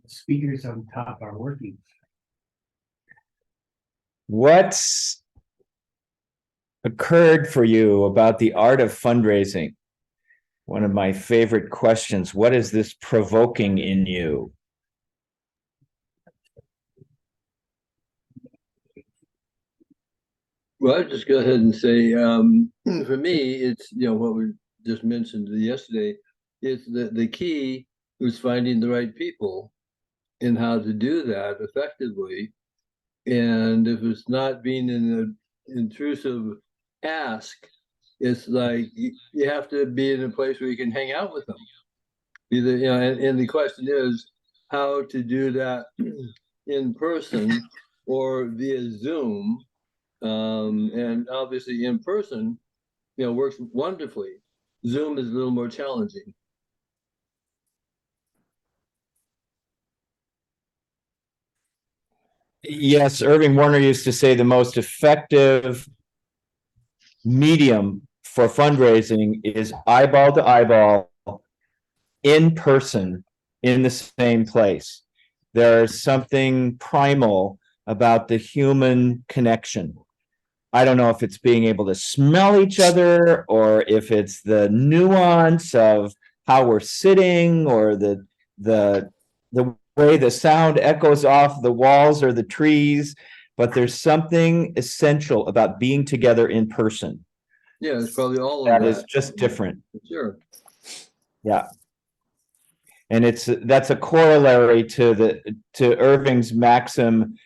The speakers on top are working. What's occurred for you about the art of fundraising? One of my favorite questions. What is this provoking in you? Well, I'd just go ahead and say, for me, it's, what we just mentioned yesterday, it's the key was finding the right people and how to do that effectively. And if it's not being an intrusive ask, it's like you have to be in a place where you can hang out with them. Either, and the question is how to do that in person or via Zoom. And obviously in person, works wonderfully. Zoom is a little more challenging. Yes, Irving Warner used to say the most effective medium for fundraising is eyeball to eyeball, in person, in the same place. There's something primal about the human connection. I don't know if it's being able to smell each other or if it's the nuance of how we're sitting or the way the sound echoes off the walls or the trees, but there's something essential about being together in person. Yeah, it's probably all that of is just different. Sure. Yeah. And that's a corollary to Irving's maxim,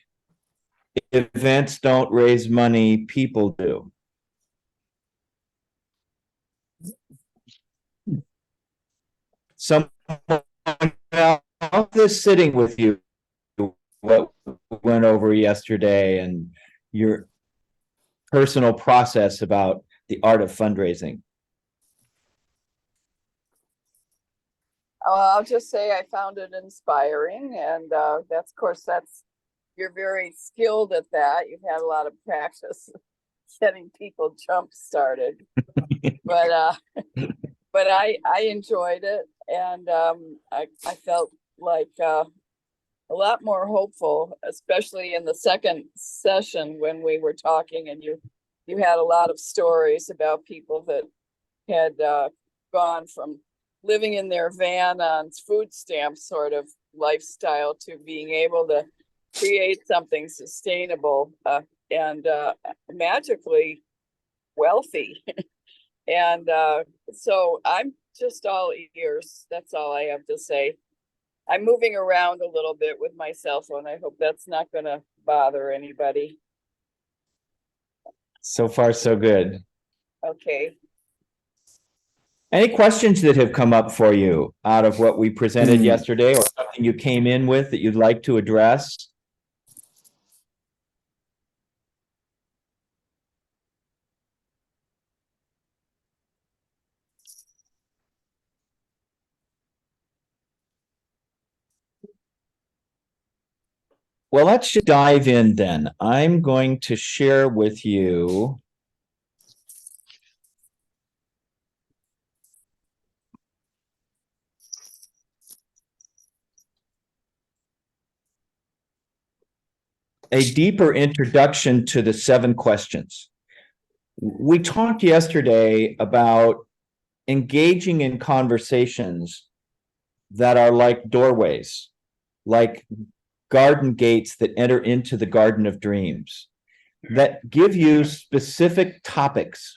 events don't raise money, people do. Someone else sitting with you, what went over yesterday and your personal process about the art of fundraising. I'll just say I found it inspiring, and that's, of course, you're very skilled at that. You've had a lot of practice getting people jump started, but I enjoyed it, and I felt like a lot more hopeful, especially in the second session when we were talking, and you had a lot of stories about people that had gone from living in their van on food stamps sort of lifestyle to being able to create something sustainable and magically wealthy. And so I'm just all ears. That's all I have to say. I'm moving around a little bit with my cell phone. I hope that's not going to bother anybody. So far, so good. Okay. Any questions that have come up for you out of what we presented yesterday, or something you came in with that you'd like to address? Well, let's just dive in then. I'm going to share with you a deeper introduction to the 7 questions. We talked yesterday about engaging in conversations that are like doorways, like garden gates that enter into the garden of dreams, that give you specific topics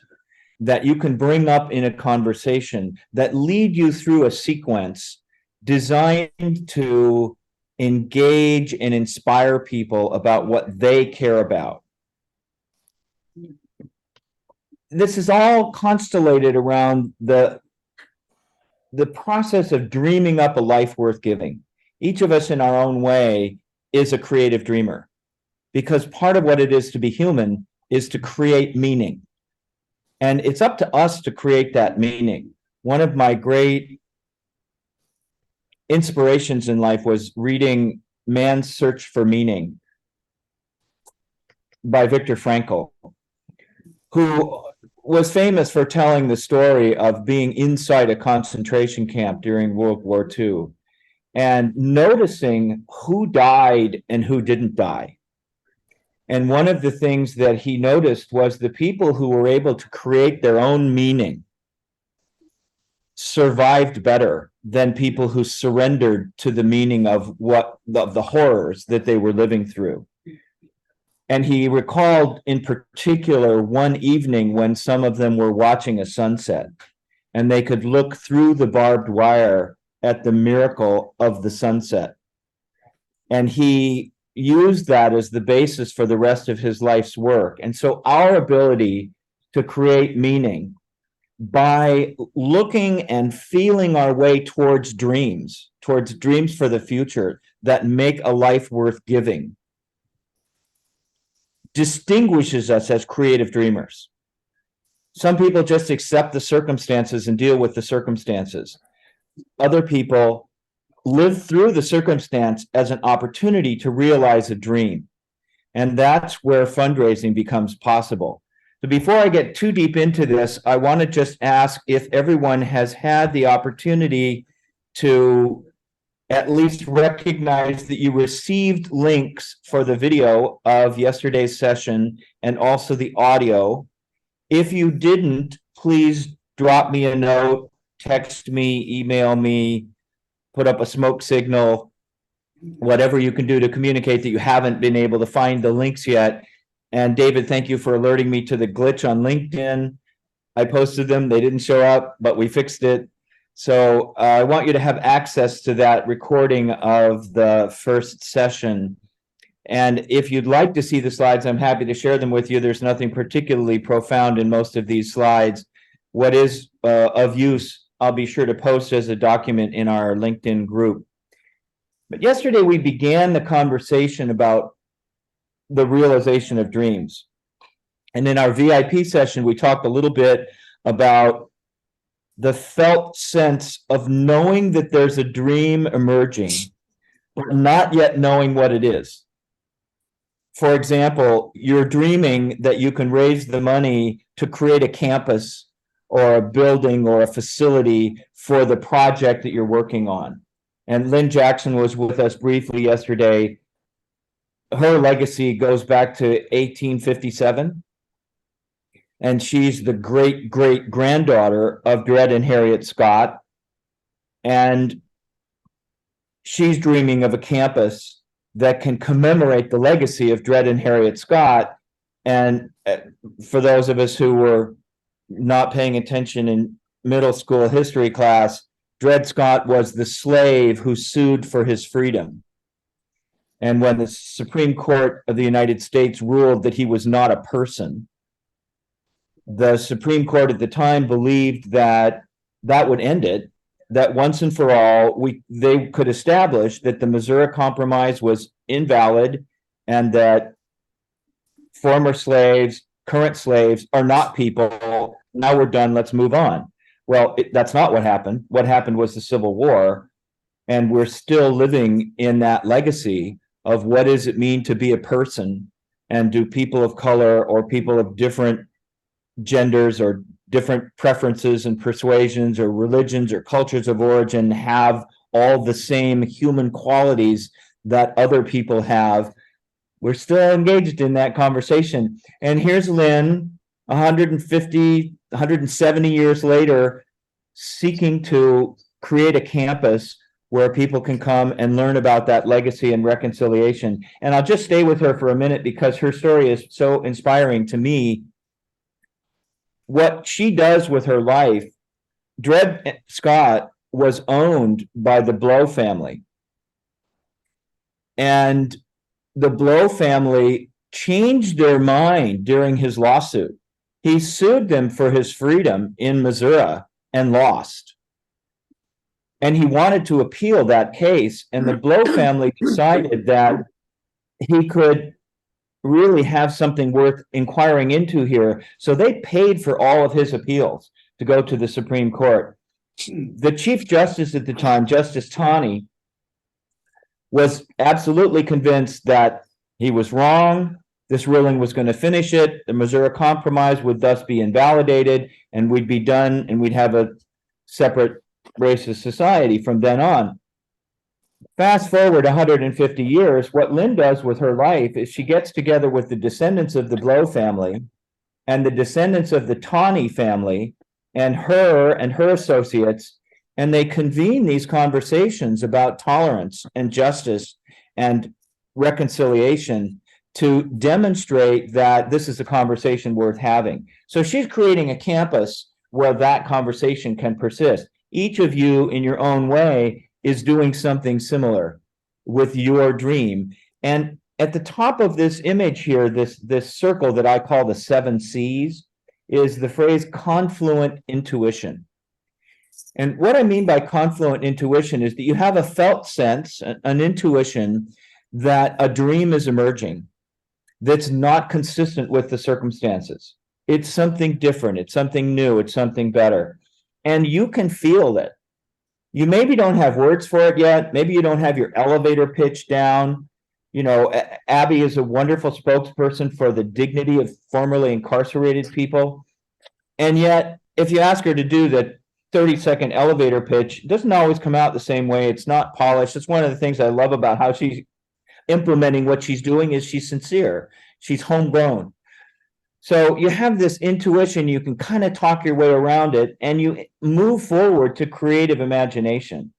that you can bring up in a conversation that lead you through a sequence designed to engage and inspire people about what they care about. This is all constellated around the process of dreaming up a life worth giving. Each of us in our own way is a creative dreamer, because part of what it is to be human is to create meaning. And it's up to us to create that meaning. One of my great inspirations in life was reading Man's Search for Meaning by Viktor Frankl, who was famous for telling the story of being inside a concentration camp during World War II. and noticing who died and who didn't die. And one of the things that he noticed was the people who were able to create their own meaning survived better than people who surrendered to the meaning of the horrors that they were living through. And he recalled in particular one evening when some of them were watching a sunset and they could look through the barbed wire at the miracle of the sunset. And he used that as the basis for the rest of his life's work. And so our ability to create meaning by looking and feeling our way towards dreams for the future that make a life worth giving, distinguishes us as creative dreamers. Some people just accept the circumstances and deal with the circumstances. Other people live through the circumstance as an opportunity to realize a dream. And that's where fundraising becomes possible. So before I get too deep into this, I want to just ask if everyone has had the opportunity to at least recognize that you received links for the video of yesterday's session and also the audio. If you didn't, please drop me a note, text me, email me, put up a smoke signal, whatever you can do to communicate that you haven't been able to find the links yet. And David, thank you for alerting me to the glitch on LinkedIn. I posted them, they didn't show up, but we fixed it. So I want you to have access to that recording of the first session. And if you'd like to see the slides, I'm happy to share them with you. There's nothing particularly profound in most of these slides. What is of use, I'll be sure to post as a document in our LinkedIn group. But yesterday we began the conversation about the realization of dreams. And in our VIP session, we talked a little bit about the felt sense of knowing that there's a dream emerging, but not yet knowing what it is. For example, you're dreaming that you can raise the money to create a campus or a building or a facility for the project that you're working on. And Lynn Jackson was with us briefly yesterday. Her legacy goes back to 1857. And she's the great-great-granddaughter of Dred and Harriet Scott. And she's dreaming of a campus that can commemorate the legacy of Dred and Harriet Scott. And for those of us who were not paying attention in middle school history class, Dred Scott was the slave who sued for his freedom. And when the Supreme Court of the United States ruled that he was not a person, the Supreme Court at the time believed that that would end it, that once and for all, they could establish that the Missouri Compromise was invalid and that former slaves, current slaves are not people. Now we're done, let's move on. Well, that's not what happened. What happened was the Civil War, and we're still living in that legacy of what does it mean to be a person, and do people of color or people of different genders or different preferences and persuasions or religions or cultures of origin have all the same human qualities that other people have. We're still engaged in that conversation. And here's Lynn, 150, 170 years later, seeking to create a campus where people can come and learn about that legacy and reconciliation. And I'll just stay with her for a minute because her story is so inspiring to me. What she does with her life, Dred Scott was owned by the Blow family. And the Blow family changed their mind during his lawsuit. He sued them for his freedom in Missouri and lost. And he wanted to appeal that case. And the Blow family decided that he could really have something worth inquiring into here. So they paid for all of his appeals to go to the Supreme Court. The Chief Justice at the time, Justice Taney, was absolutely convinced that he was wrong. This ruling was going to finish it. The Missouri Compromise would thus be invalidated, and we'd be done, and we'd have a separate racist society from then on. Fast forward 150 years, what Lynn does with her life is she gets together with the descendants of the Blow family and the descendants of the Tawney family and her associates, and they convene these conversations about tolerance and justice and reconciliation to demonstrate that this is a conversation worth having. So she's creating a campus where that conversation can persist. Each of you, in your own way, is doing something similar with your dream. And at the top of this image here, this circle that I call the 7 C's, is the phrase confluent intuition. And what I mean by confluent intuition is that you have a felt sense, an intuition that a dream is emerging that's not consistent with the circumstances. It's something different, it's something new, it's something better. And you can feel it. You maybe don't have words for it yet. Maybe you don't have your elevator pitch down. You know, Abby is a wonderful spokesperson for the dignity of formerly incarcerated people. And yet, if you ask her to do the 30-second elevator pitch, it doesn't always come out the same way. It's not polished. It's one of the things I love about how she's implementing what she's doing is she's sincere. She's homegrown. So you have this intuition, you can kind of talk your way around it, and you move forward to creative imagination,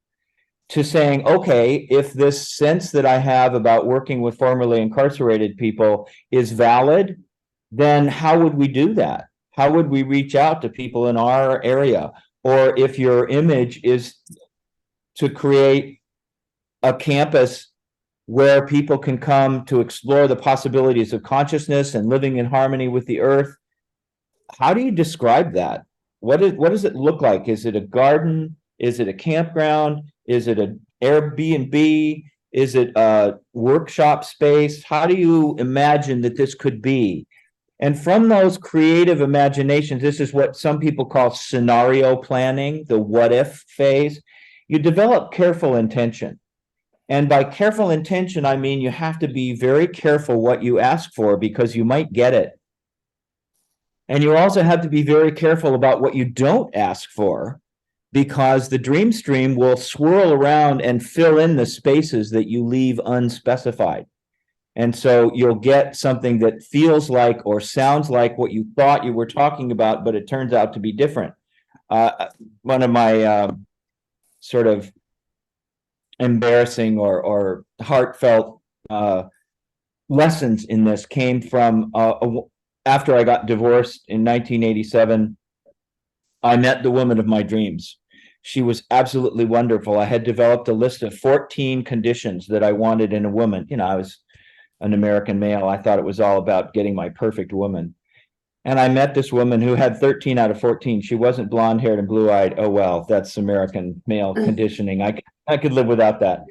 to saying, okay, if this sense that I have about working with formerly incarcerated people is valid, then how would we do that? How would we reach out to people in our area? Or if your image is to create a campus where people can come to explore the possibilities of consciousness and living in harmony with the earth, how do you describe that? What does it look like? Is it a garden? Is it a campground? Is it an Airbnb? Is it a workshop space? How do you imagine that this could be? And from those creative imaginations, this is what some people call scenario planning, the what if phase. You develop careful intention. And by careful intention, I mean you have to be very careful what you ask for because you might get it. And you also have to be very careful about what you don't ask for because the dream stream will swirl around and fill in the spaces that you leave unspecified. And so you'll get something that feels like or sounds like what you thought you were talking about, but it turns out to be different. One of my sort of embarrassing or heartfelt lessons in this came from after I got divorced in 1987. I met the woman of my dreams. She was absolutely wonderful. I had developed a list of 14 conditions that I wanted in a woman. You know, I was an American male. I thought it was all about getting my perfect woman. And I met this woman who had 13 out of 14. She wasn't blonde haired and blue eyed. Oh, well, that's American male conditioning. I could live without that.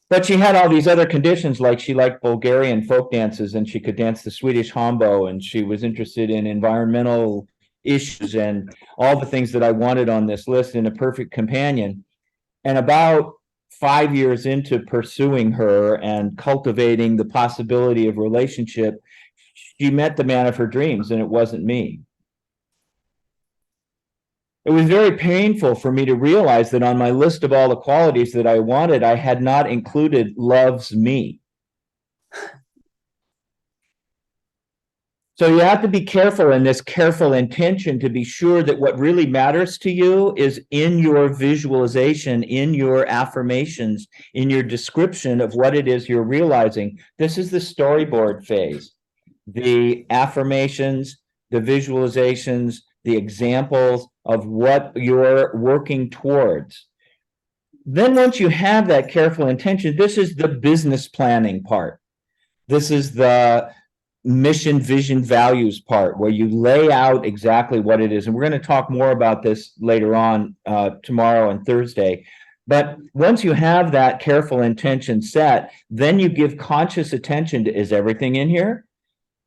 But she had all these other conditions, like she liked Bulgarian folk dances and she could dance the Swedish hambo, and she was interested in environmental issues and all the things that I wanted on this list in a perfect companion. And about 5 years into pursuing her and cultivating the possibility of relationship, she met the man of her dreams, and it wasn't me. It was very painful for me to realize that on my list of all the qualities that I wanted, I had not included loves me. So you have to be careful in this careful intention to be sure that what really matters to you is in your visualization, in your affirmations, in your description of what it is you're realizing. This is the storyboard phase. The affirmations, the visualizations, the examples of what you're working towards. Then once you have that careful intention, this is the business planning part. This is the mission, vision, values part where you lay out exactly what it is. And we're going to talk more about this later on tomorrow and Thursday. But once you have that careful intention set, then you give conscious attention to, is everything in here?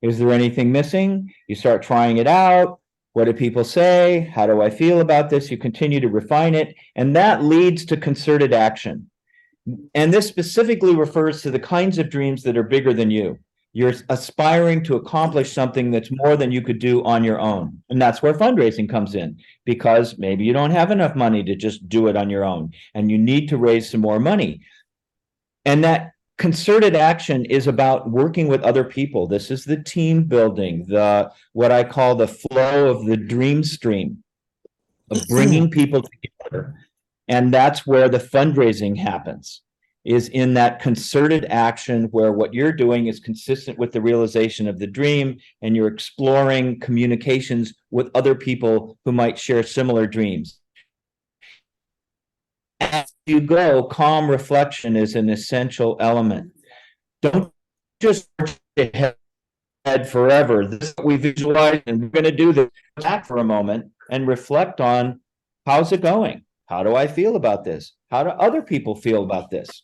Is there anything missing? You start trying it out. What do people say? How do I feel about this? You continue to refine it, and that leads to concerted action. And this specifically refers to the kinds of dreams that are bigger than you. You're aspiring to accomplish something that's more than you could do on your own. And that's where fundraising comes in, because maybe you don't have enough money to just do it on your own, and you need to raise some more money. And that concerted action is about working with other people. This is the team building, the what I call the flow of the dream stream, of bringing people together. And that's where the fundraising happens, is in that concerted action where what you're doing is consistent with the realization of the dream, and you're exploring communications with other people who might share similar dreams. As you go, calm reflection is an essential element. Don't just head forever. This is what we visualize, and we're going to do this back for a moment and reflect on, how's it going? How do I feel about this? How do other people feel about this?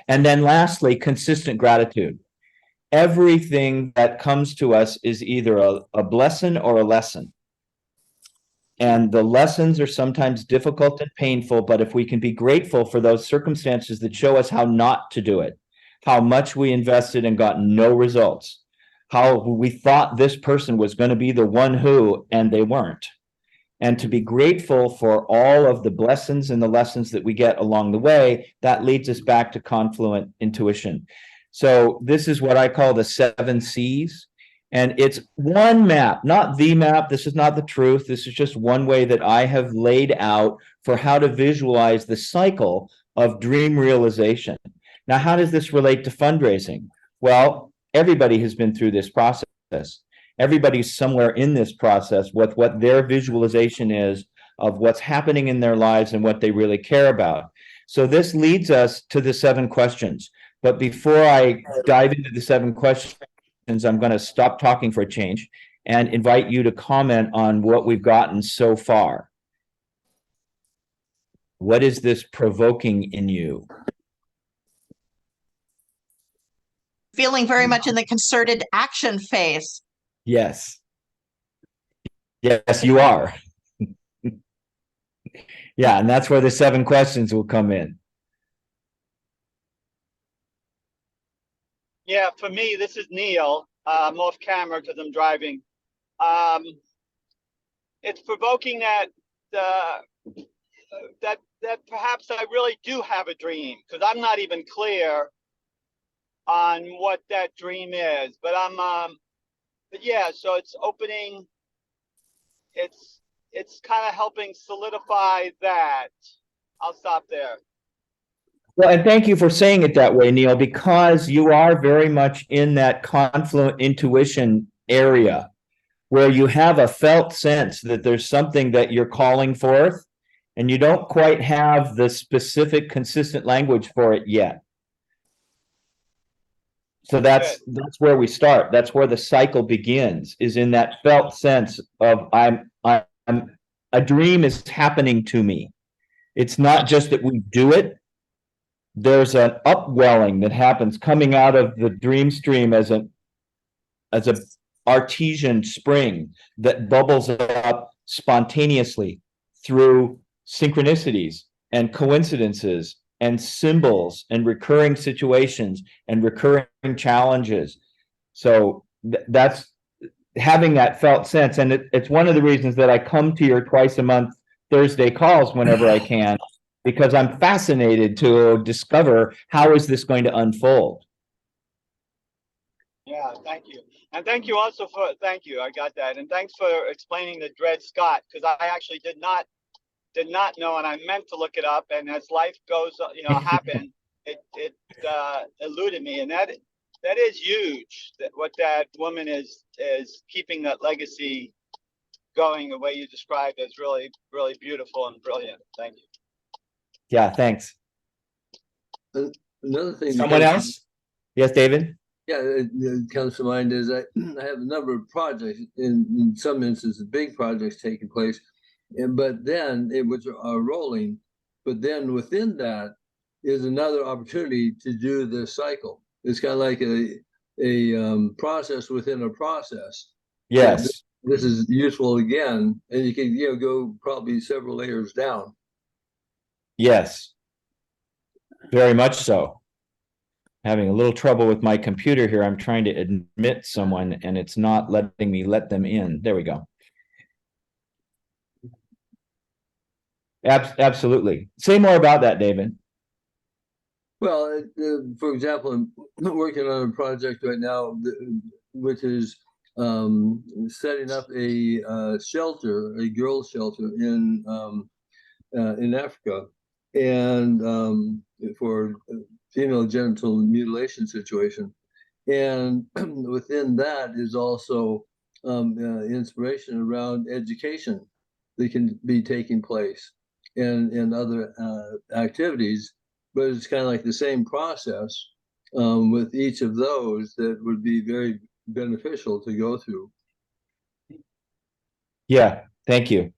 And then lastly, consistent gratitude. Everything that comes to us is either a blessing or a lesson. And the lessons are sometimes difficult and painful, but if we can be grateful for those circumstances that show us how not to do it, how much we invested and got no results, how we thought this person was going to be the one who, and they weren't. And to be grateful for all of the blessings and the lessons that we get along the way, that leads us back to confluent intuition. So this is what I call the 7 C's. And it's one map, not the map. This is not the truth. This is just one way that I have laid out for how to visualize the cycle of dream realization. Now, how does this relate to fundraising? Well, everybody has been through this process. Everybody's somewhere in this process with what their visualization is of what's happening in their lives and what they really care about. So this leads us to the 7 questions. But before I dive into the 7 questions, I'm going to stop talking for a change and invite you to comment on what we've gotten so far. What is this provoking in you? Feeling very much in the concerted action phase. Yes. Yes, you are. Yeah, and that's where the 7 questions will come in. Yeah, for me, this is Neil. I'm off camera because I'm driving. It's provoking that that perhaps I really do have a dream, because I'm not even clear on what that dream is. But but yeah, so it's opening. It's kind of helping solidify that. I'll stop there. Well, and thank you for saying it that way, Neil, because you are very much in that confluent intuition area where you have a felt sense that there's something that you're calling forth, and you don't quite have the specific, consistent language for it yet. So that's where we start. That's where the cycle begins, is in that felt sense of a dream is happening to me. It's not just that we do it. There's an upwelling that happens coming out of the dream stream as a artesian spring that bubbles up spontaneously through synchronicities and coincidences and symbols and recurring situations and recurring challenges. So that's having that felt sense. And it's one of the reasons that I come to your twice a month Thursday calls whenever I can, because I'm fascinated to discover how is this going to unfold. Yeah, thank you. And thank you also for, thank you, I got that. And thanks for explaining the Dred Scott, because I actually did not know, and I meant to look it up. And as life goes, happen, it eluded me. And that is huge, that what that woman is keeping that legacy going the way you described is really, really beautiful and brilliant. Thank you. Yeah, thanks. Another thing. Someone else? Yes, David? Yeah, it comes to mind is I have a number of projects, in some instances, big projects taking place, but then it was rolling. But then within that is another opportunity to do the cycle. It's kind of like a process within a process. Yes. So this is useful again, and you can go probably several layers down. Yes. Very much so. Having a little trouble with my computer here. I'm trying to admit someone and it's not letting me let them in. There we go. Absolutely. Say more about that, David. Well, for example, I'm working on a project right now, which is setting up a shelter, a girls' shelter in Africa, and for female genital mutilation situation. And within that is also inspiration around education that can be taking place and other activities. But it's kind of like the same process with each of those that would be very beneficial to go through. Yeah, thank you.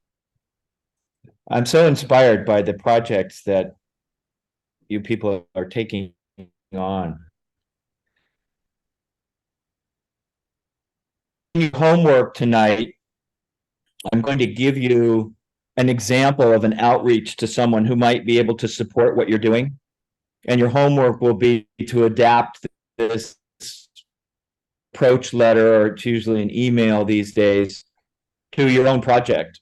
I'm so inspired by the projects that you people are taking on. Homework tonight, I'm going to give you an example of an outreach to someone who might be able to support what you're doing. And your homework will be to adapt this approach letter, or it's usually an email these days, to your own project.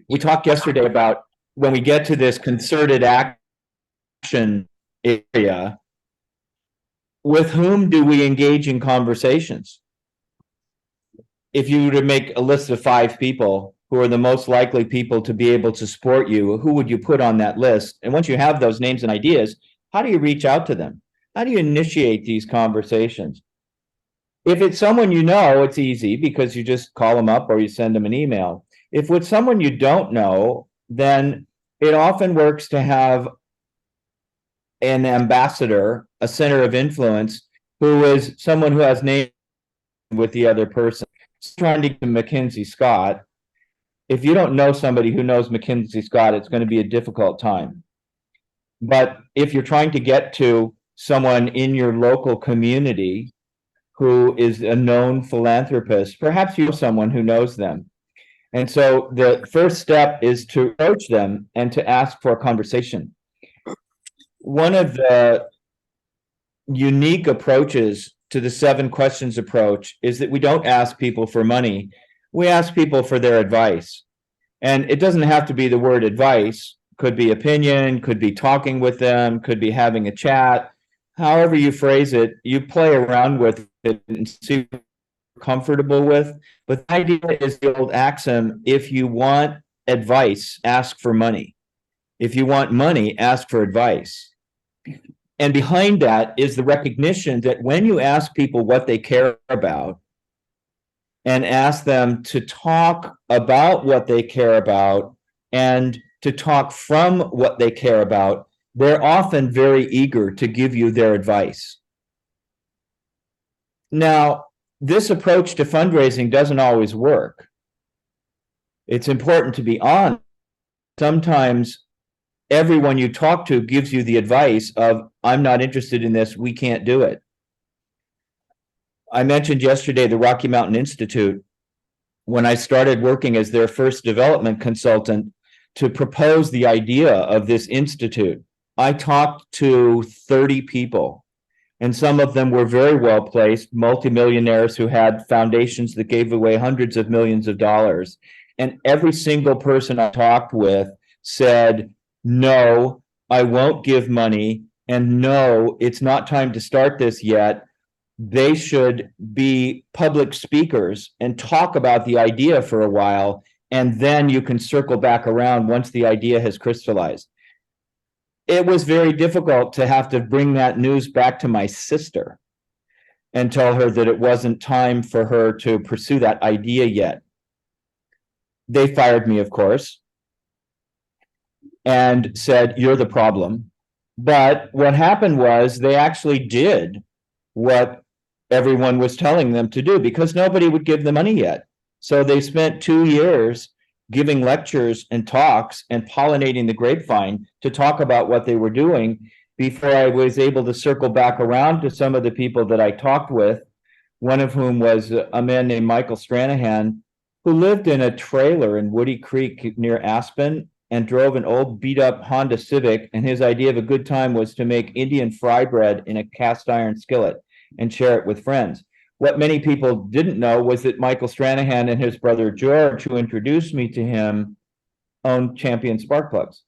We talked yesterday about when we get to this concerted action area, with whom do we engage in conversations? If you were to make a list of 5 people who are the most likely people to be able to support you, who would you put on that list? And once you have those names and ideas, how do you reach out to them? How do you initiate these conversations? If it's someone you know, it's easy because you just call them up or you send them an email. If it's someone you don't know, then it often works to have an ambassador, a center of influence, who is someone who has name with the other person. Trying to get Mackenzie Scott. If you don't know somebody who knows Mackenzie Scott, it's going to be a difficult time. But if you're trying to get to someone in your local community who is a known philanthropist, perhaps you know someone who knows them. And so the first step is to approach them and to ask for a conversation. One of the unique approaches to the 7 questions approach is that we don't ask people for money. We ask people for their advice. And it doesn't have to be the word advice. Could be opinion, could be talking with them, could be having a chat. However you phrase it, you play around with it and see what you're comfortable with. But the idea is the old axiom: if you want advice, ask for money. If you want money, ask for advice. And behind that is the recognition that when you ask people what they care about and ask them to talk about what they care about and to talk from what they care about, they're often very eager to give you their advice. Now, this approach to fundraising doesn't always work. It's important to be honest. Sometimes everyone you talk to gives you the advice of, I'm not interested in this, we can't do it. I mentioned yesterday the Rocky Mountain Institute. When I started working as their first development consultant to propose the idea of this institute, I talked to 30 people, and some of them were very well placed, multimillionaires who had foundations that gave away hundreds of millions of dollars. And every single person I talked with said, no, I won't give money, and no, it's not time to start this yet. They should be public speakers and talk about the idea for a while, and then you can circle back around once the idea has crystallized. It was very difficult to have to bring that news back to my sister and tell her that it wasn't time for her to pursue that idea yet. They fired me, of course, and said, you're the problem. But what happened was they actually did what everyone was telling them to do, because nobody would give them money yet. So they spent 2 years giving lectures and talks and pollinating the grapevine to talk about what they were doing before I was able to circle back around to some of the people that I talked with, one of whom was a man named Michael Stranahan, who lived in a trailer in Woody Creek near Aspen. and drove an old beat up Honda Civic. And his idea of a good time was to make Indian fry bread in a cast iron skillet and share it with friends. What many people didn't know was that Michael Stranahan and his brother George, who introduced me to him, owned Champion Spark Plugs.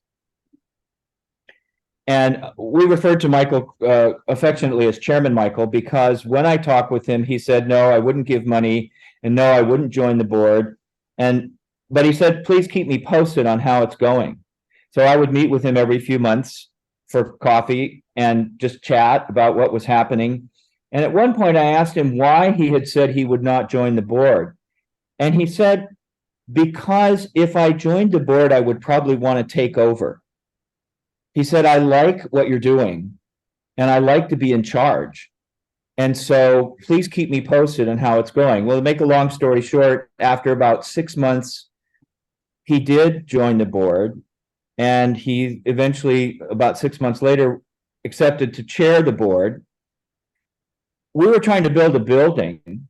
And we referred to Michael affectionately as Chairman Michael, because when I talked with him, he said, no, I wouldn't give money, and no, I wouldn't join the board. But he said, please keep me posted on how it's going. So I would meet with him every few months for coffee and just chat about what was happening. And at one point I asked him why he had said he would not join the board. And he said, because if I joined the board, I would probably want to take over. He said, I like what you're doing and I like to be in charge. And so please keep me posted on how it's going. Well, to make a long story short, after about 6 months, he did join the board, and he eventually, about 6 months later, accepted to chair the board. We were trying to build a building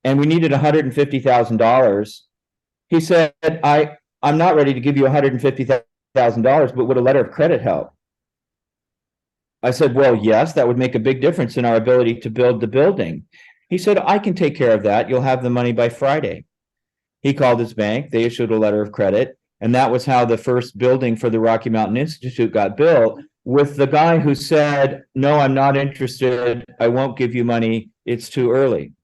and we needed $150,000. He said, I'm not ready to give you $150,000, but would a letter of credit help? I said, well, yes, that would make a big difference in our ability to build the building. He said, I can take care of that. You'll have the money by Friday. He called his bank. They issued a letter of credit. And that was how the first building for the Rocky Mountain Institute got built, with the guy who said, no, I'm not interested. I won't give you money. It's too early.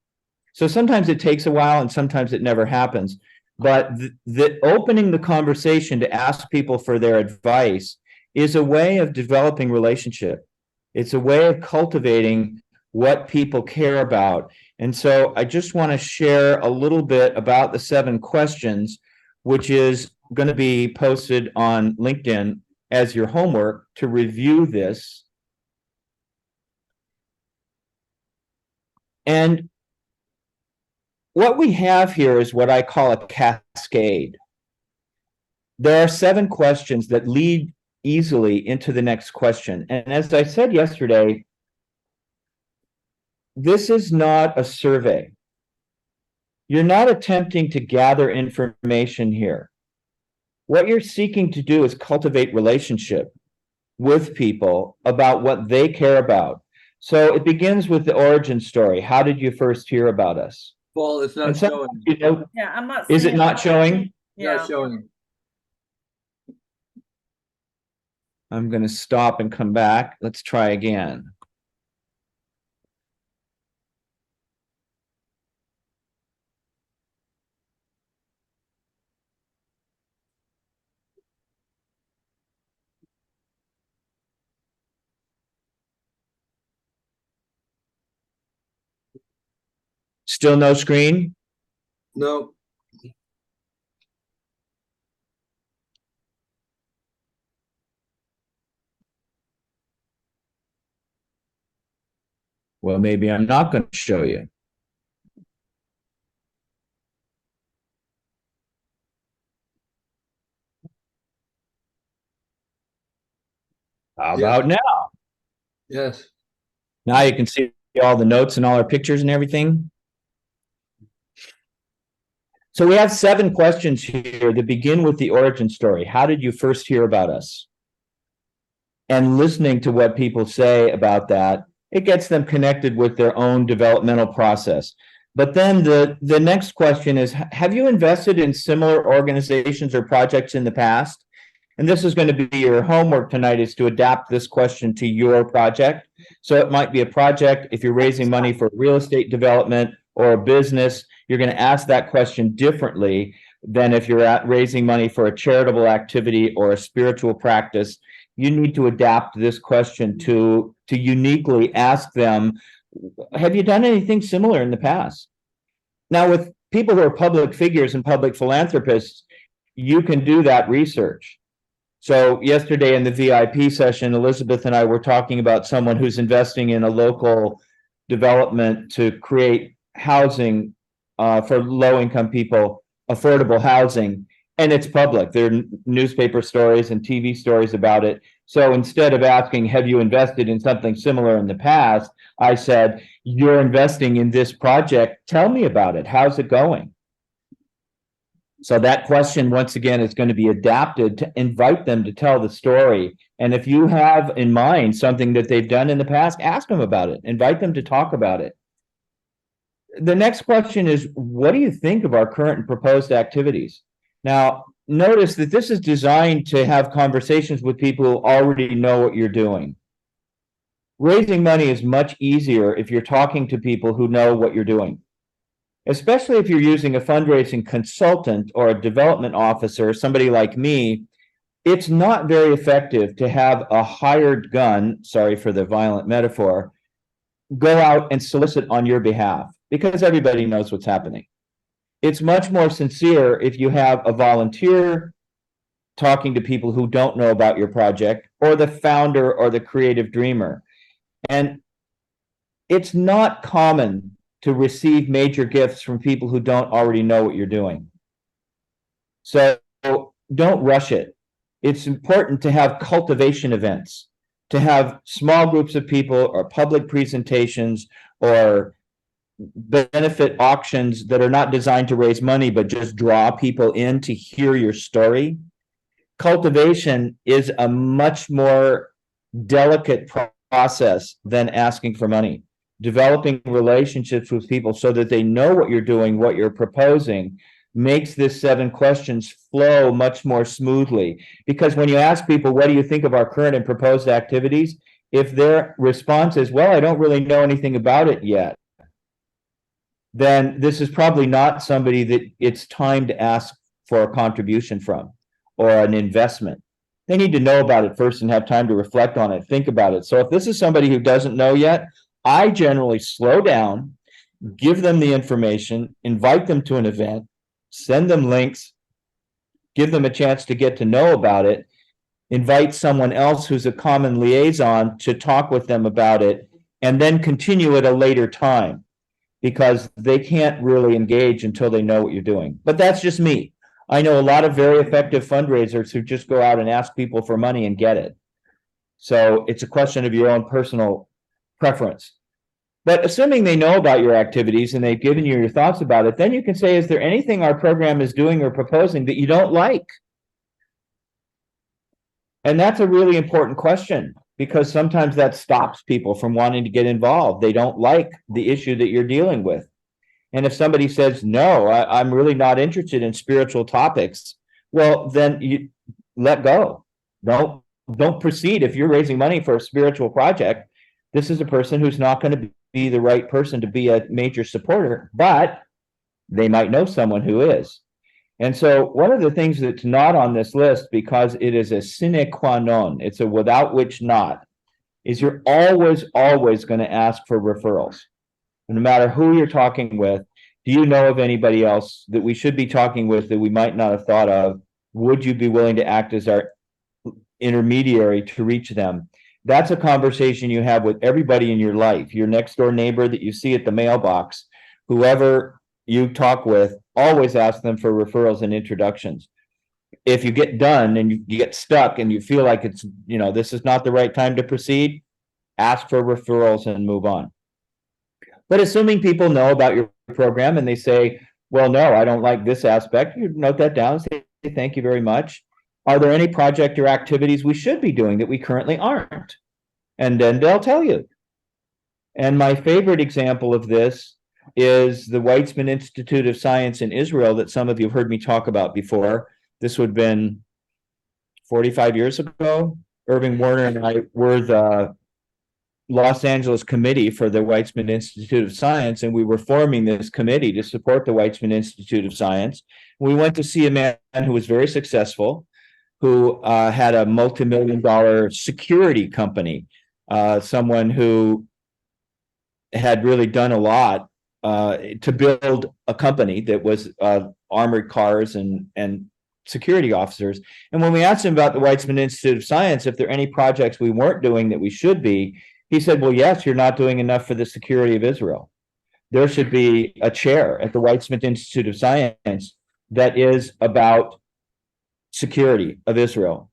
So sometimes it takes a while and sometimes it never happens. But the opening the conversation to ask people for their advice is a way of developing relationship. It's a way of cultivating what people care about. And so I just want to share a little bit about the 7 questions, which is going to be posted on LinkedIn as your homework to review this. And what we have here is what I call a cascade. There are 7 questions that lead easily into the next question. And as I said yesterday, this is not a survey. You're not attempting to gather information here. What you're seeking to do is cultivate relationship with people about what they care about. So it begins with the origin story. How did you first hear about us? Paul, it's not showing. You know, Yeah, I'm not. is it seeing not showing? Yeah. Not showing. I'm going to stop and come back. Let's try again. Still no screen? No. Well, maybe I'm not going to show you. How Yeah. about now? Yes. Now you can see all the notes and all our pictures and everything. So we have 7 questions here that begin with the origin story. How did you first hear about us? And listening to what people say about that, it gets them connected with their own developmental process. But then the next question is, have you invested in similar organizations or projects in the past? And this is going to be your homework tonight, is to adapt this question to your project. So it might be a project, if you're raising money for real estate development or a business, you're going to ask that question differently than if you're raising money for a charitable activity or a spiritual practice. You need to adapt this question to uniquely ask them, have you done anything similar in the past? Now, with people who are public figures and public philanthropists, you can do that research. So yesterday in the VIP session, Elizabeth and I were talking about someone who's investing in a local development to create housing for low-income people, affordable housing, and it's public. There are newspaper stories and TV stories about it. So instead of asking, have you invested in something similar in the past, I said, you're investing in this project. Tell me about it. How's it going? So that question, once again, is going to be adapted to invite them to tell the story. And if you have in mind something that they've done in the past, ask them about it, invite them to talk about it. The next question is, what do you think of our current and proposed activities? Now, notice that this is designed to have conversations with people who already know what you're doing. Raising money is much easier if you're talking to people who know what you're doing, especially if you're using a fundraising consultant or a development officer, somebody like me. It's not very effective to have a hired gun, sorry for the violent metaphor, go out and solicit on your behalf, because everybody knows what's happening. It's much more sincere if you have a volunteer talking to people who don't know about your project, or the founder or the creative dreamer. And it's not common to receive major gifts from people who don't already know what you're doing. So don't rush it. It's important to have cultivation events, to have small groups of people or public presentations or benefit auctions that are not designed to raise money, but just draw people in to hear your story. Cultivation is a much more delicate process than asking for money. Developing relationships with people so that they know what you're doing, what you're proposing, makes this 7 questions flow much more smoothly. Because when you ask people, what do you think of our current and proposed activities? If their response is, well, I don't really know anything about it yet, then this is probably not somebody that it's time to ask for a contribution from or an investment. They need to know about it first and have time to reflect on it, think about it. So if this is somebody who doesn't know yet, I generally slow down, give them the information, invite them to an event, send them links, give them a chance to get to know about it, invite someone else who's a common liaison to talk with them about it, and then continue at a later time, because they can't really engage until they know what you're doing. But that's just me. I know a lot of very effective fundraisers who just go out and ask people for money and get it. So it's a question of your own personal preference. But assuming they know about your activities and they've given you your thoughts about it, then you can say, is there anything our program is doing or proposing that you don't like? And that's a really important question, because sometimes that stops people from wanting to get involved. They don't like the issue that you're dealing with. And if somebody says, no, I'm really not interested in spiritual topics, well, then you let go. Don't proceed. If you're raising money for a spiritual project, this is a person who's not going to be the right person to be a major supporter, but they might know someone who is. And so one of the things that's not on this list, because it is a sine qua non, it's a without which not, is you're always going to ask for referrals. No matter who you're talking with, do you know of anybody else that we should be talking with that we might not have thought of? Would you be willing to act as our intermediary to reach them? That's a conversation you have with everybody in your life, your next door neighbor that you see at the mailbox, whoever you talk with, always ask them for referrals and introductions. If you get done and you get stuck and you feel like it's, this is not the right time to proceed, ask for referrals and move on. But assuming people know about your program and they say, well, no, I don't like this aspect, you note that down and say, thank you very much. Are there any project or activities we should be doing that we currently aren't? And then they'll tell you. And my favorite example of this is the Weizmann Institute of Science in Israel that some of you have heard me talk about before. This would have been 45 years ago. Irving Warner and I were the Los Angeles committee for the Weizmann Institute of Science, and we were forming this committee to support the Weizmann Institute of Science. We went to see a man who was very successful, who had a multi-million-dollar security company, someone who had really done a lot to build a company that was armored cars and security officers. And when we asked him about the Weizmann Institute of Science, if there are any projects we weren't doing that we should be, he said, well, yes, you're not doing enough for the security of Israel. There should be a chair at the Weizmann Institute of Science that is about security of Israel.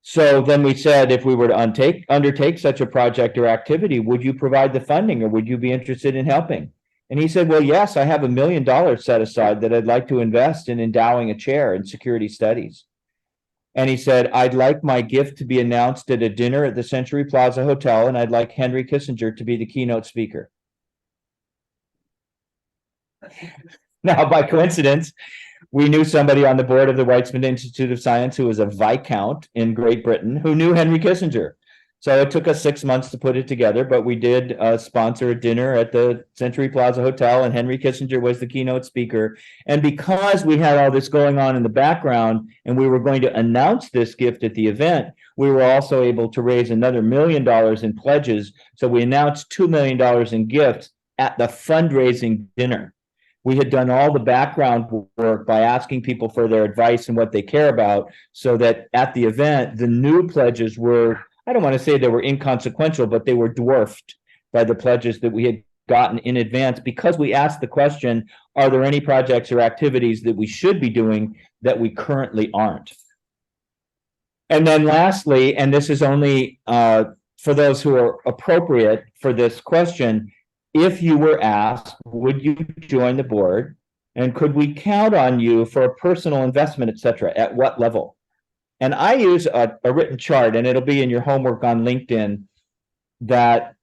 So then we said, if we were to undertake such a project or activity, would you provide the funding or would you be interested in helping? And he said, well, yes, I have $1 million set aside that I'd like to invest in endowing a chair in security studies. And he said, I'd like my gift to be announced at a dinner at the Century Plaza Hotel, and I'd like Henry Kissinger to be the keynote speaker. Now, by coincidence, we knew somebody on the board of the Weizmann Institute of Science who was a Viscount in Great Britain who knew Henry Kissinger. So it took us 6 months to put it together, but we did sponsor a dinner at the Century Plaza Hotel, and Henry Kissinger was the keynote speaker. And because we had all this going on in the background and we were going to announce this gift at the event, we were also able to raise another $1 million in pledges. So we announced $2 million in gifts at the fundraising dinner. We had done all the background work by asking people for their advice and what they care about, so that at the event, the new pledges were, I don't want to say they were inconsequential, but they were dwarfed by the pledges that we had gotten in advance, because we asked the question, are there any projects or activities that we should be doing that we currently aren't? And then lastly, and this is only for those who are appropriate for this question, if you were asked, would you join the board, and could we count on you for a personal investment, et cetera, at what level? And I use a written chart, and it'll be in your homework on LinkedIn, that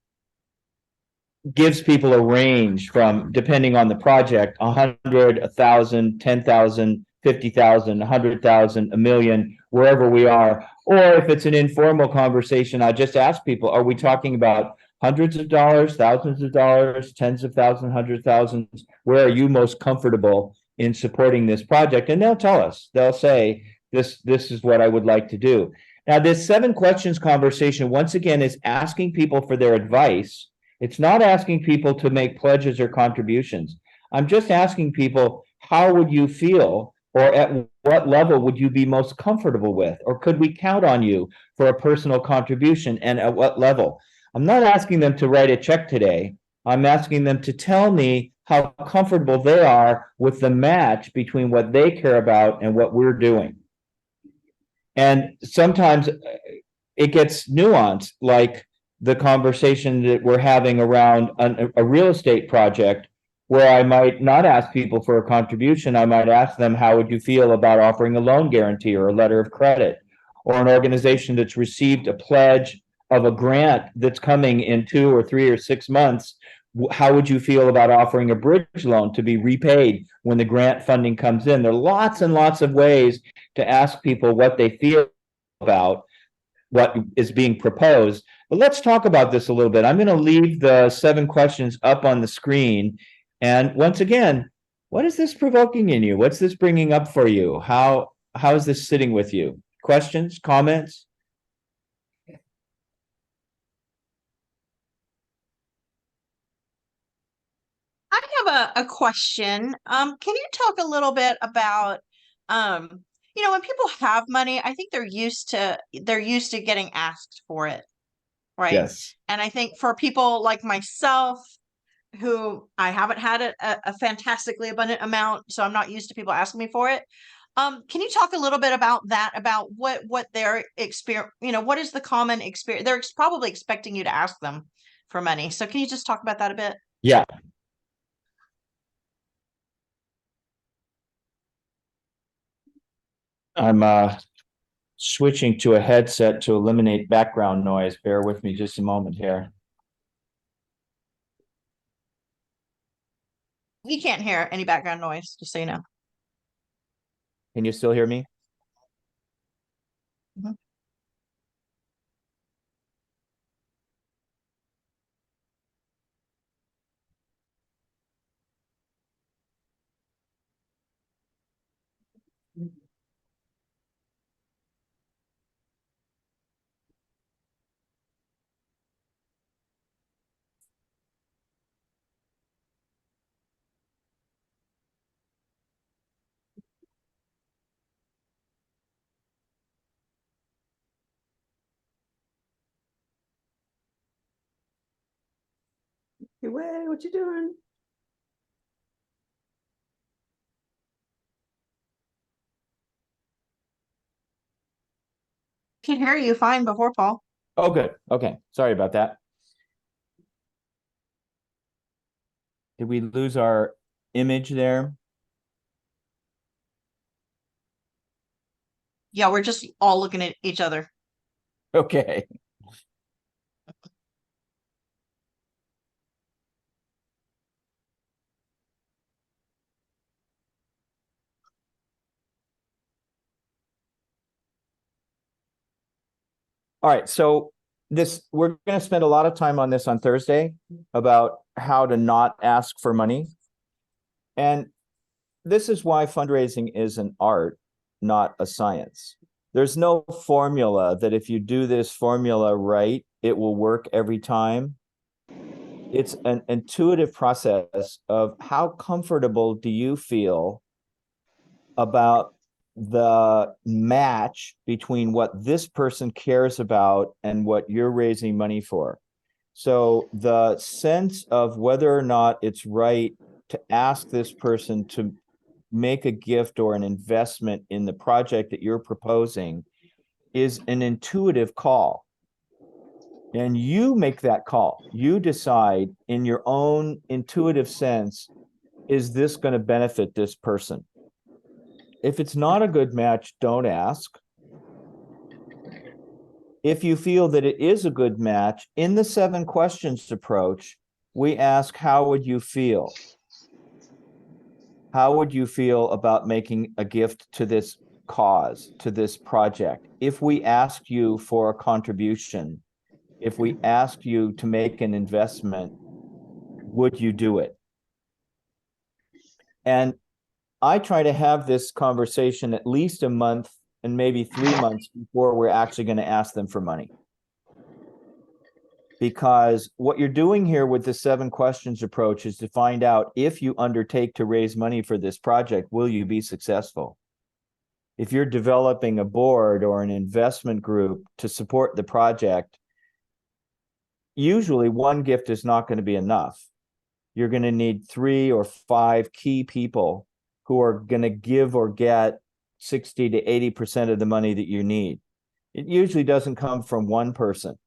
gives people a range from, depending on the project, 100, 1,000, 10,000, 50,000, 100,000, $1 million, wherever we are. Or if it's an informal conversation, I just ask people, are we talking about hundreds of dollars, thousands of dollars, tens of thousands, hundreds of thousands? Where are you most comfortable in supporting this project? And they'll tell us, they'll say, this is what I would like to do. Now, this 7 questions conversation, once again, is asking people for their advice. It's not asking people to make pledges or contributions. I'm just asking people, how would you feel, or at what level would you be most comfortable with? Or could we count on you for a personal contribution, and at what level? I'm not asking them to write a check today. I'm asking them to tell me how comfortable they are with the match between what they care about and what we're doing. And sometimes it gets nuanced, like the conversation that we're having around a real estate project, where I might not ask people for a contribution. I might ask them, how would you feel about offering a loan guarantee or a letter of credit? Or an organization that's received a pledge of a grant that's coming in 2 or 3 or 6 months, how would you feel about offering a bridge loan to be repaid when the grant funding comes in? There are lots and lots of ways to ask people what they feel about what is being proposed. But let's talk about this a little bit. I'm going to leave the 7 questions up on the screen. And once again, what is this provoking in you? What's this bringing up for you? How is this sitting with you? Questions, comments? I have a question. Can you talk a little bit about, when people have money, I think they're used to getting asked for it, right? Yes. And I think for people like myself, who I haven't had a fantastically abundant amount, so I'm not used to people asking me for it. Can you talk a little bit about that, about what their experience, what is the common experience? They're probably expecting you to ask them for money. So can you just talk about that a bit? Yeah. I'm switching to a headset to eliminate background noise. Bear with me just a moment here. We can't hear any background noise, just so you know. Can you still hear me? Mhm. Hey, what you doing? Can hear you fine before, Paul. Oh, good. Okay. Sorry about that. Did we lose our image there? Yeah, we're just all looking at each other. Okay. All right, so we're going to spend a lot of time on this on Thursday about how to not ask for money. And this is why fundraising is an art, not a science. There's no formula that if you do this formula right, it will work every time. It's an intuitive process of how comfortable do you feel about the match between what this person cares about and what you're raising money for. So the sense of whether or not it's right to ask this person to make a gift or an investment in the project that you're proposing is an intuitive call. And you make that call. You decide in your own intuitive sense, is this going to benefit this person? If it's not a good match, don't ask. If you feel that it is a good match, in the 7 questions approach, we ask, how would you feel? How would you feel about making a gift to this cause, to this project? If we asked you for a contribution, if we asked you to make an investment, would you do it? And I try to have this conversation at least a month and maybe 3 months before we're actually going to ask them for money. Because what you're doing here with the 7 questions approach is to find out, if you undertake to raise money for this project, will you be successful? If you're developing a board or an investment group to support the project, usually one gift is not going to be enough. You're going to need 3 or 5 key people who are going to give or get 60 to 80% of the money that you need. It usually doesn't come from one person.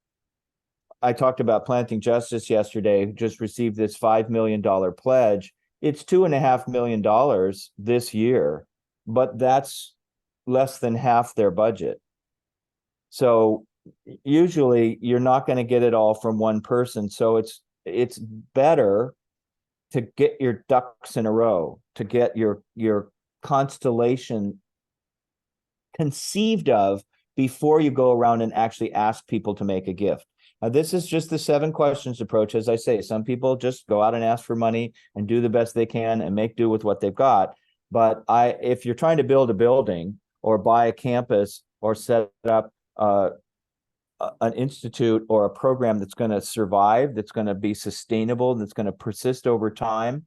I talked about Planting Justice yesterday, who just received this $5 million pledge. It's $2.5 million this year, but that's less than half their budget. So usually you're not going to get it all from one person. So it's better to get your ducks in a row, to get your constellation conceived of before you go around and actually ask people to make a gift. Now, this is just the 7 questions approach. As I say, some people just go out and ask for money and do the best they can and make do with what they've got. But if you're trying to build a building or buy a campus or set up an institute or a program that's going to survive, that's going to be sustainable, that's going to persist over time,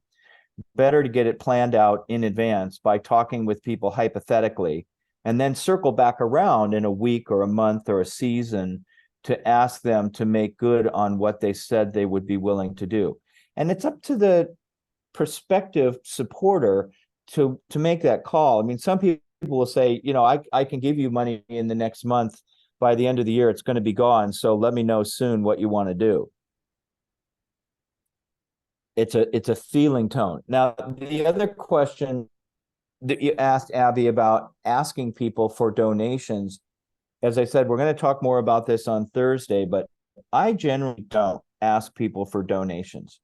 better to get it planned out in advance by talking with people hypothetically, and then circle back around in a week or a month or a season to ask them to make good on what they said they would be willing to do. And it's up to the prospective supporter to make that call. I mean, some people will say, I can give you money in the next month. By the end of the year, it's going to be gone. So let me know soon what you want to do. It's a feeling tone. Now, the other question that you asked, Abby, about asking people for donations, as I said, we're going to talk more about this on Thursday, but I generally don't ask people for donations.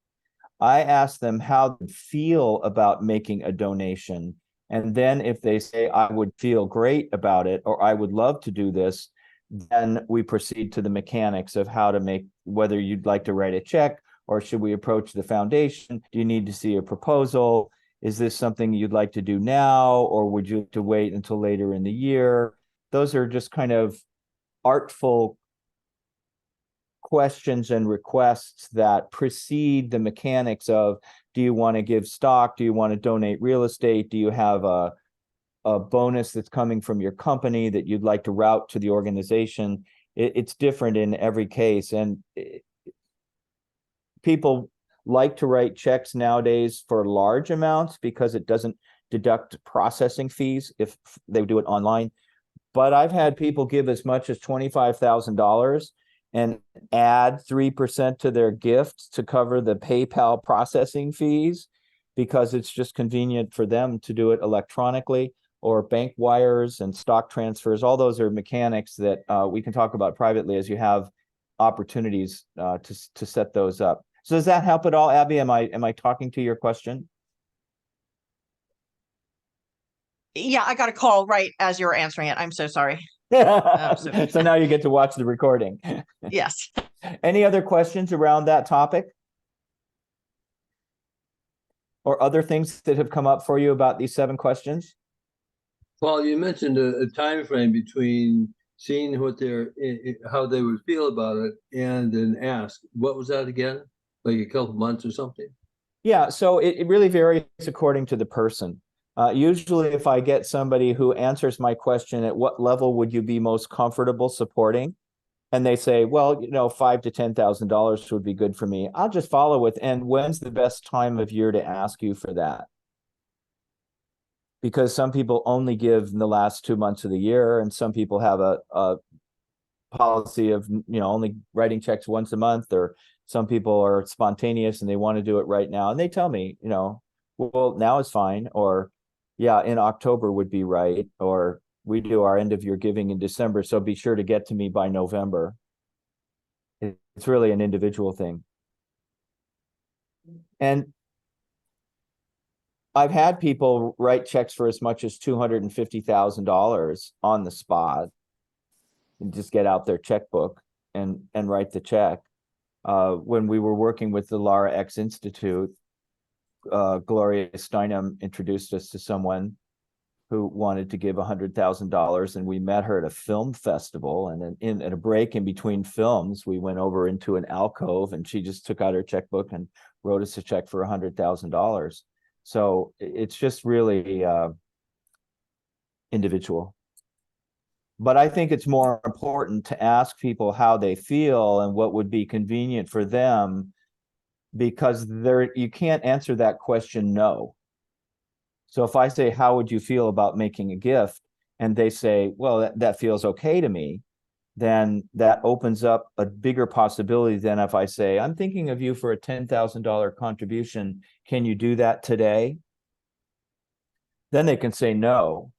I ask them how they feel about making a donation. And then if they say, I would feel great about it, or I would love to do this, then we proceed to the mechanics of how to make, whether you'd like to write a check, or should we approach the foundation? Do you need to see a proposal? Is this something you'd like to do now, or would you like to wait until later in the year? Those are just kind of artful questions and requests that precede the mechanics of, do you want to give stock? Do you want to donate real estate? Do you have a bonus that's coming from your company that you'd like to route to the organization? It's different in every case. And people like to write checks nowadays for large amounts because it doesn't deduct processing fees if they do it online. But I've had people give as much as $25,000, and add 3% to their gift to cover the PayPal processing fees, because it's just convenient for them to do it electronically, or bank wires and stock transfers. All those are mechanics that we can talk about privately as you have opportunities to set those up. So does that help at all, Abby? Am I talking to your question? Yeah, I got a call right as you were answering it. I'm so sorry. So now you get to watch the recording. Yes. Any other questions around that topic? Or other things that have come up for you about these 7 questions? Paul, you mentioned a time frame between seeing what how they would feel about it and then ask. What was that again? Like a couple months or something? Yeah, so it really varies according to the person. Usually if I get somebody who answers my question, at what level would you be most comfortable supporting? And they say, well, $5,000 to $10,000 would be good for me. I'll just follow with, and when's the best time of year to ask you for that? Because some people only give in the last 2 months of the year, and some people have a policy of, only writing checks once a month, or some people are spontaneous and they want to do it right now. And they tell me, well, now is fine, or yeah, in October would be right, or we do our end of year giving in December, so be sure to get to me by November. It's really an individual thing. And I've had people write checks for as much as $250,000 on the spot, and just get out their checkbook and write the check. When we were working with the Lara X Institute, Gloria Steinem introduced us to someone who wanted to give $100,000, and we met her at a film festival, and in a break in between films, we went over into an alcove, and she just took out her checkbook and wrote us a check for $100,000. So it's just really individual. But I think it's more important to ask people how they feel and what would be convenient for them, because you can't answer that question no. So if I say, how would you feel about making a gift? And they say, well, that feels okay to me, then that opens up a bigger possibility than if I say, I'm thinking of you for a $10,000 contribution. Can you do that today? Then they can say no.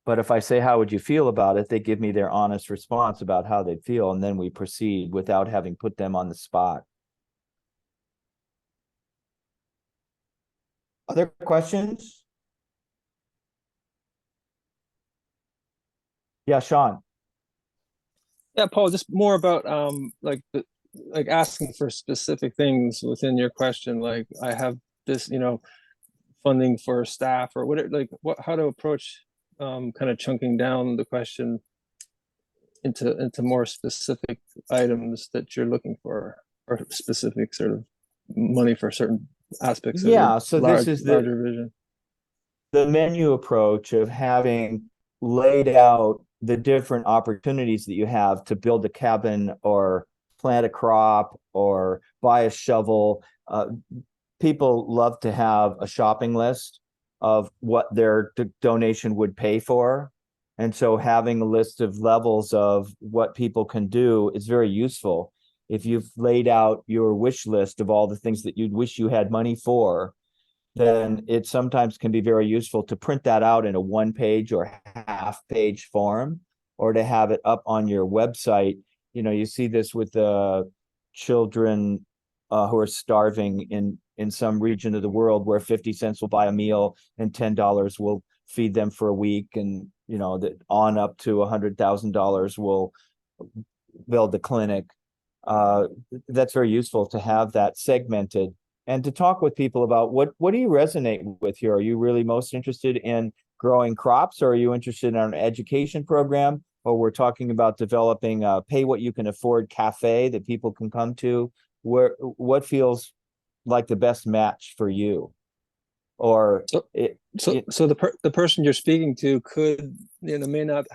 But if I say, how would you feel about it? They give me their honest response about how they feel, and then we proceed without having put them on the spot. Other questions? Yeah, Sean. Yeah, Paul, just more about like asking for specific things within your question. Like, I have this, funding for staff or whatever, like how to approach kind of chunking down the question into more specific items that you're looking for, or specific sort of money for certain aspects of your So large, this is larger vision. the menu approach of having laid out the different opportunities that you have to build a cabin or plant a crop or buy a shovel. People love to have a shopping list of what their donation would pay for. And so having a list of levels of what people can do is very useful. If you've laid out your wish list of all the things that you'd wish you had money for, then it sometimes can be very useful to print that out in a 1-page or half-page form, or to have it up on your website. You see this with the children who are starving in some region of the world, where 50 cents will buy a meal and $10 will feed them for a week, and that on up to $100,000 will build a clinic. That's very useful to have that segmented, and to talk with people about what do you resonate with here? Are you really most interested in growing crops, or are you interested in an education program, or we're talking about developing a pay what you can afford cafe that people can come to? What feels like the best match for you? Or so the person you're speaking to could, may not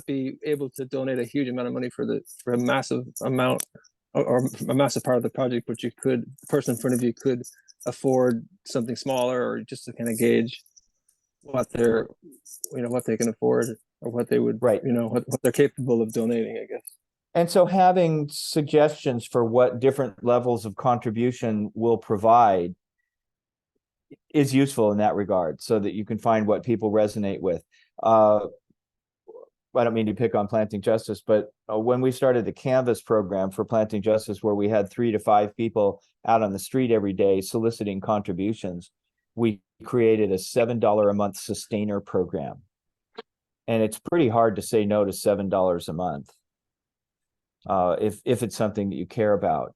be able to donate a huge amount of money for a massive amount or a massive part of the project, but the person in front of you could afford something smaller, or just to kind of gauge what they're, what they can afford, or what they would, right, what they're capable of donating, I guess. And so having suggestions for what different levels of contribution will provide is useful in that regard, so that you can find what people resonate with. I don't mean to pick on Planting Justice, but when we started the Canvas program for Planting Justice, where we had 3 to 5 people out on the street every day soliciting contributions, we created a $7 a month sustainer program. And it's pretty hard to say no to $7 a month if it's something that you care about.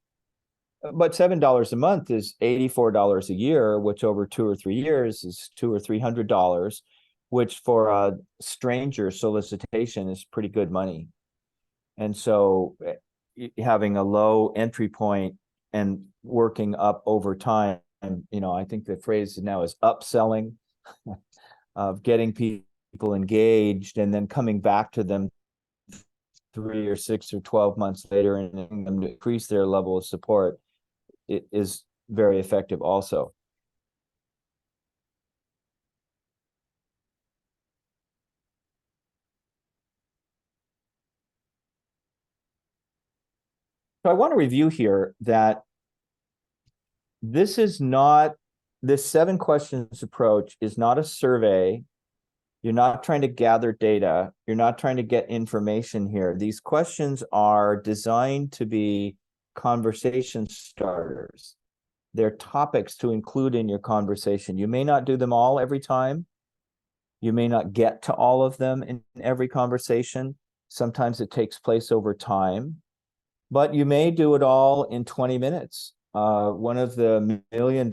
But $7 a month is $84 a year, which over 2 or 3 years is $200 or $300, which for a stranger solicitation is pretty good money. And so having a low entry point and working up over time, you know, I think the phrase now is upselling, of getting people engaged and then coming back to them 3 or 6 or 12 months later and getting them to increase their level of support. It is very effective also. So I want to review here that this 7 questions approach is not a survey. You're not trying to gather data. You're not trying to get information here. These questions are designed to be conversation starters. They're topics to include in your conversation. You may not do them all every time. You may not get to all of them in every conversation. Sometimes it takes place over time, but you may do it all in 20 minutes. One of the $1 million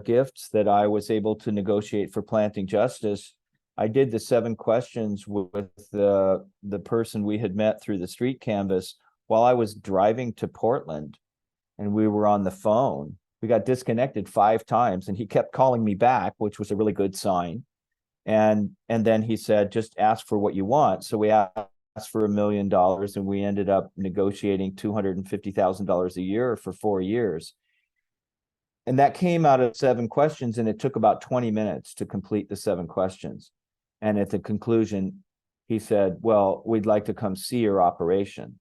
gifts that I was able to negotiate for Planting Justice, I did the 7 questions with the person we had met through the street canvas while I was driving to Portland, and we were on the phone. We got disconnected 5 times and he kept calling me back, which was a really good sign. And then he said, just ask for what you want. So we asked for $1 million and we ended up negotiating $250,000 a year for 4 years. And that came out of 7 questions, and it took about 20 minutes to complete the 7 questions. And at the conclusion, he said, well, we'd like to come see your operation.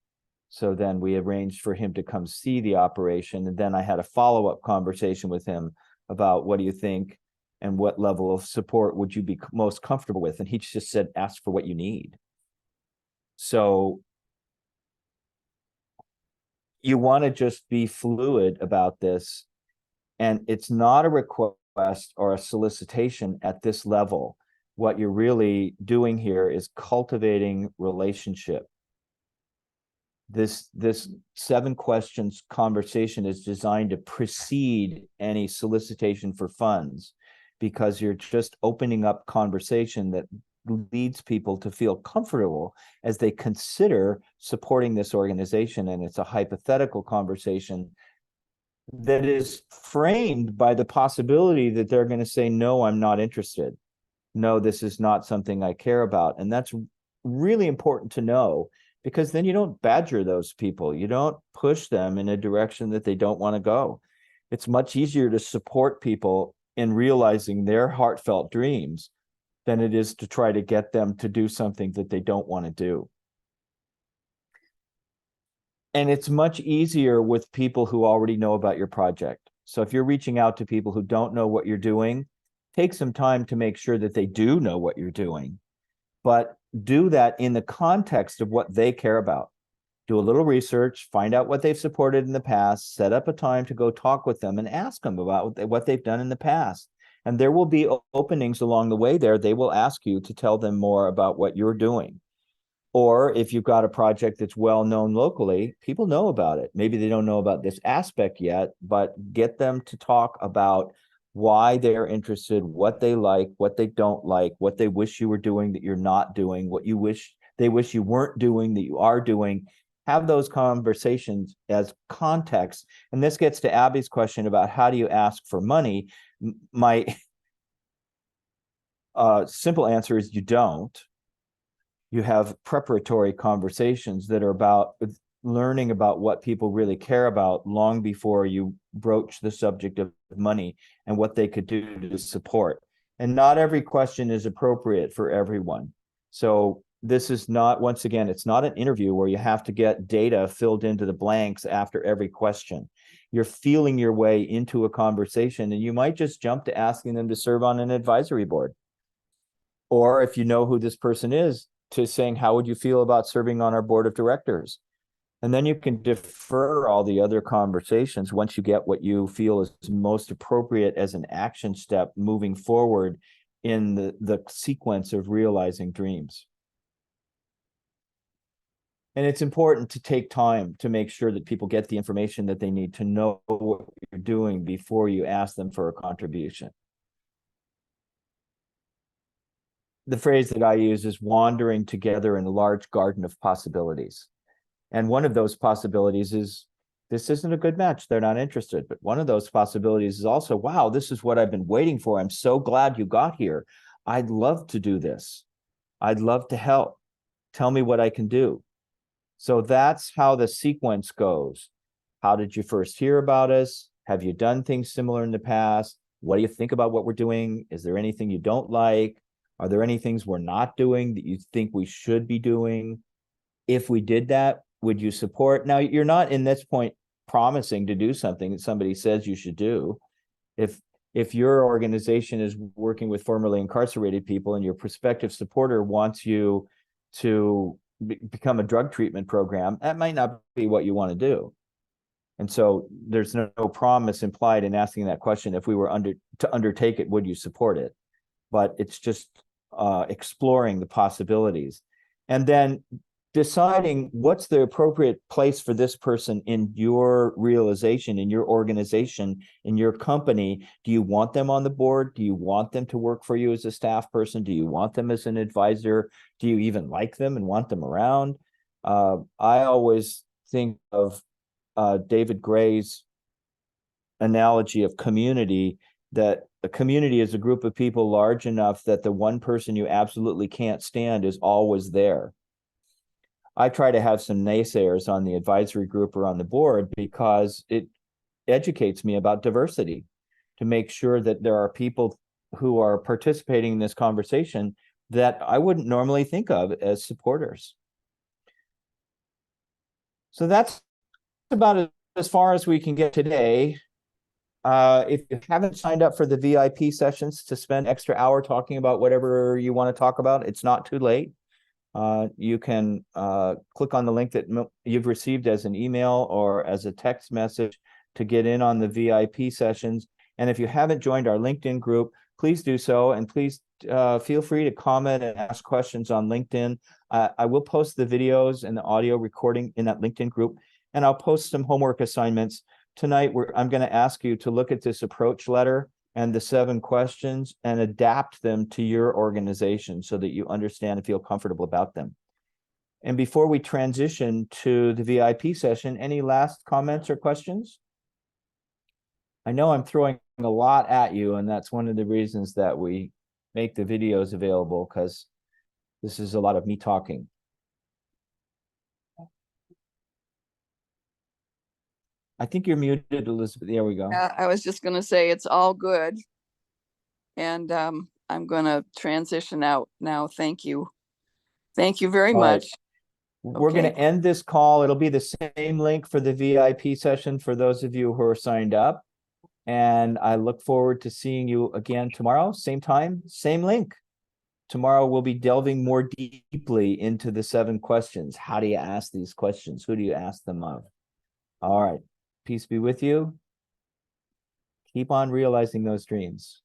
So then we arranged for him to come see the operation. And then I had a follow-up conversation with him about, what do you think? And what level of support would you be most comfortable with? And he just said, ask for what you need. So you want to just be fluid about this. And it's not a request or a solicitation at this level. What you're really doing here is cultivating relationship. This 7 questions conversation is designed to precede any solicitation for funds, because you're just opening up conversation that leads people to feel comfortable as they consider supporting this organization. And it's a hypothetical conversation that is framed by the possibility that they're going to say, no, I'm not interested. No, this is not something I care about. And that's really important to know, because then you don't badger those people. You don't push them in a direction that they don't want to go. It's much easier to support people in realizing their heartfelt dreams than it is to try to get them to do something that they don't want to do. And it's much easier with people who already know about your project. So if you're reaching out to people who don't know what you're doing, take some time to make sure that they do know what you're doing, but do that in the context of what they care about. Do a little research, find out what they've supported in the past, set up a time to go talk with them and ask them about what they've done in the past. And there will be openings along the way there. They will ask you to tell them more about what you're doing. Or if you've got a project that's well known locally, people know about it. Maybe they don't know about this aspect yet, but get them to talk about why they're interested, what they like, what they don't like, what they wish you were doing that you're not doing, what they wish you weren't doing that you are doing. Have those conversations as context. And this gets to Abby's question about how do you ask for money? My simple answer is you don't. You have preparatory conversations that are about learning about what people really care about long before you broach the subject of money and what they could do to support. And not every question is appropriate for everyone. So this is not, once again, it's not an interview where you have to get data filled into the blanks after every question. You're feeling your way into a conversation, and you might just jump to asking them to serve on an advisory board. Or if you know who this person is, to saying, how would you feel about serving on our board of directors? And then you can defer all the other conversations once you get what you feel is most appropriate as an action step moving forward in the sequence of realizing dreams. And it's important to take time to make sure that people get the information that they need to know what you're doing before you ask them for a contribution. The phrase that I use is wandering together in a large garden of possibilities. And one of those possibilities is, this isn't a good match, they're not interested. But one of those possibilities is also, wow, this is what I've been waiting for. I'm so glad you got here. I'd love to do this. I'd love to help. Tell me what I can do. So that's how the sequence goes. How did you first hear about us? Have you done things similar in the past? What do you think about what we're doing? Is there anything you don't like? Are there any things we're not doing that you think we should be doing? If we did that, would you support? Now, you're not in this point promising to do something that somebody says you should do. If your organization is working with formerly incarcerated people and your prospective supporter wants you to become a drug treatment program, that might not be what you want to do. And so there's no promise implied in asking that question. If we were to undertake it, would you support it? But it's just exploring the possibilities. And then deciding what's the appropriate place for this person in your realization, in your organization, in your company. Do you want them on the board? Do you want them to work for you as a staff person? Do you want them as an advisor? Do you even like them and want them around? I always think of David Gray's analogy of community, that a community is a group of people large enough that the one person you absolutely can't stand is always there. I try to have some naysayers on the advisory group or on the board because it educates me about diversity, to make sure that there are people who are participating in this conversation that I wouldn't normally think of as supporters. So that's about as far as we can get today. If you haven't signed up for the VIP sessions to spend extra hour talking about whatever you want to talk about, it's not too late. You can click on the link that you've received as an email or as a text message to get in on the VIP sessions. And if you haven't joined our LinkedIn group, please do so. And please feel free to comment and ask questions on LinkedIn. I will post the videos and the audio recording in that LinkedIn group, and I'll post some homework assignments. Tonight, I'm going to ask you to look at this approach letter and the 7 questions and adapt them to your organization so that you understand and feel comfortable about them. And before we transition to the VIP session, any last comments or questions? I know I'm throwing a lot at you, and that's one of the reasons that we make the videos available, because this is a lot of me talking. I think you're muted, Elizabeth. There we go. I was just going to say it's all good. And I'm going to transition out now. Thank you. Thank you very much. We're going to end this call. It'll be the same link for the VIP session for those of you who are signed up. And I look forward to seeing you again tomorrow, same time, same link. Tomorrow we'll be delving more deeply into the 7 questions. How do you ask these questions? Who do you ask them of? All right. Peace be with you. Keep on realizing those dreams.